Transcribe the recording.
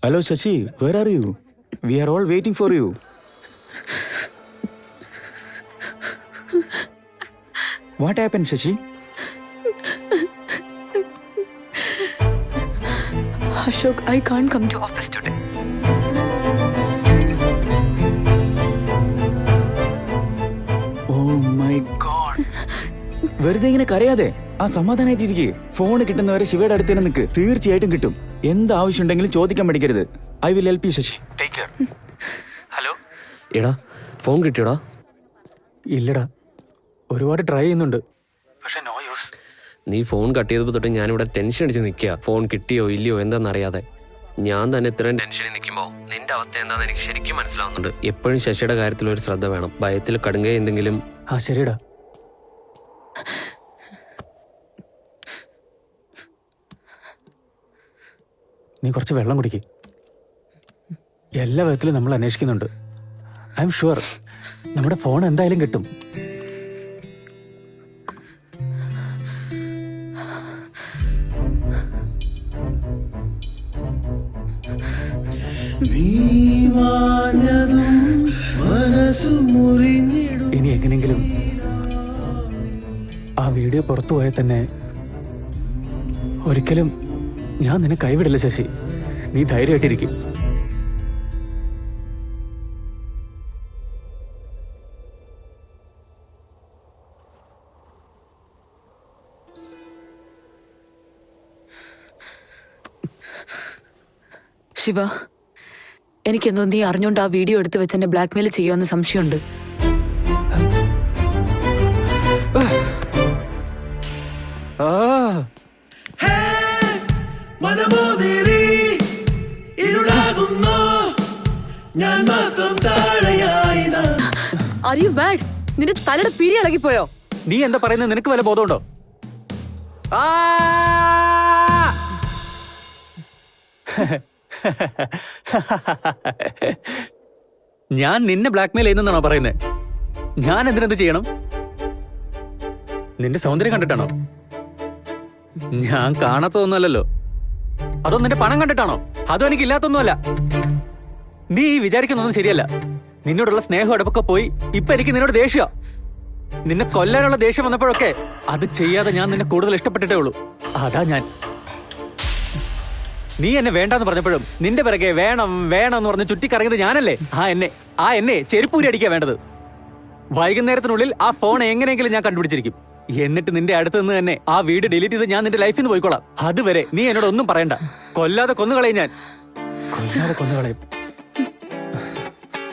Hello, Shashi. Where are you? We are all waiting for you. What happened, Shashi? Ashok, I can't come to office today. Oh my God. വെറുതെ ഇങ്ങനെ കരയാതെ ആ സമാധാനായിട്ടിരിക്കെ. Phone കിട്ടുന്നവരെ ശിവയുടെ അടുത്ത് തന്നെ നിൽക്ക്. തീർച്ചയായിട്ടും കിട്ടും. എന്ത് ആവശ്യമുണ്ടെങ്കിലും ചോദിക്കാൻ പഠിക്കരുത്. I will help you, Sasi. Take care. Hello എടാ, ഫോൺ കിട്ടിയോടാ? ഇല്ലടാ, ഒരുപാട് ട്രൈ ചെയ്യുന്നുണ്ട്. പക്ഷെ നോ യൂസ്. നീ ഫോൺ കട്ട് ചെയ്തപ്പോൾ തൊട്ട് ഞാനിവിടെ ടെൻഷൻ അടിച്ച് നിൽക്കുക. ഫോൺ കിട്ടിയോ ഇല്ലയോ എന്താണെന്നറിയാതെ. ഞാൻ തന്നെ ഇത്രയും ടെൻഷനിൽ നിൽക്കുമ്പോൾ നിന്റെ അവസ്ഥ എന്താണെന്ന് എനിക്ക് ശരിക്കും മനസ്സിലാവുന്നുണ്ട്. എപ്പോഴും ശശിയുടെ കാര്യത്തിൽ ഒരു ശ്രദ്ധ വേണം. ഭയത്തിൽ കടുങ്ങ എന്തെങ്കിലും. ആ ശരിടാ. നീ കുറച്ച് വെള്ളം കുടിക്ക്. എല്ലാ വിധത്തിലും നമ്മൾ അന്വേഷിക്കുന്നുണ്ട്. ഐ എം ഷുവർ നമ്മുടെ ഫോൺ എന്തായാലും കിട്ടും. ഇനി എങ്ങനെങ്കിലും ആ വീഡിയോ പുറത്തു പോയാൽ തന്നെ ഒരിക്കലും ഞാൻ നിന്നെ കൈവിടില്ല ശശി. നീ ധൈര്യമായിട്ടിരിക്കും. ശിവ, എനിക്കെന്തോ നീ അറിഞ്ഞോണ്ട് ആ വീഡിയോ എടുത്ത് വെച്ച് എന്നെ ബ്ലാക്ക്മെയിൽ ചെയ്യുമെന്ന് സംശയമുണ്ട്. Are you mad? നിന്റെ തലയുടെ പിരി ഇളകിപ്പോയോ? നീ എന്താ പറയുന്നത്? നിനക്ക് വല്ല ബോധമുണ്ടോ? ഞാൻ നിന്നെ ബ്ലാക്ക്മെയിൽ ചെയ്യുന്നെന്നാണോ പറയുന്നത്? ഞാൻ എന്തിനെന്ത് ചെയ്യണം? നിന്റെ സൗന്ദര്യം കണ്ടിട്ടാണോ? ഞാൻ കാണാത്തതൊന്നുമല്ലല്ലോ. അതോ നിന്റെ പണം കണ്ടിട്ടാണോ? അതോ എനിക്ക് ഇല്ലാത്തൊന്നുമല്ല. നീ വിചാരിക്കുന്നൊന്നും ശരിയല്ല. നിന്നോടുള്ള സ്നേഹം അടുപ്പൊക്കെ പോയി ഇപ്പൊ എനിക്ക് നിന്നോട് ദേഷ്യ. നിന്നെ കൊല്ലാനുള്ള ദേഷ്യം വന്നപ്പോഴൊക്കെ അത് ചെയ്യാതെ ഞാൻ നിന്നെ കൂടുതൽ ഇഷ്ടപ്പെട്ടിട്ടേ ഉള്ളൂ. അതാ ഞാൻ. നീ എന്നെ വേണ്ടാന്ന് പറഞ്ഞപ്പോഴും നിന്റെ പിറകെ വേണം വേണം എന്ന് പറഞ്ഞ് ചുറ്റിക്കറങ്ങിയത് ഞാനല്ലേ? ആ എന്നെ ചെരുപ്പൂരി അടിക്കാ വേണ്ടത്. വൈകുന്നേരത്തിനുള്ളിൽ ആ ഫോൺ എങ്ങനെയെങ്കിലും ഞാൻ കണ്ടുപിടിച്ചിരിക്കും. എന്നിട്ട് നിന്റെ അടുത്ത് നിന്ന് തന്നെ ആ വീഡിയോ ഡിലീറ്റ് ചെയ്ത് ഞാൻ നിന്റെ ലൈഫിൽ നിന്ന് പോയിക്കോളാം. അതുവരെ നീ എന്നോട് ഒന്നും പറയണ്ട. കൊല്ലാതെ കൊന്നുകളയും ഞാൻ. കൊല്ലാതെ കൊന്നുകളയും.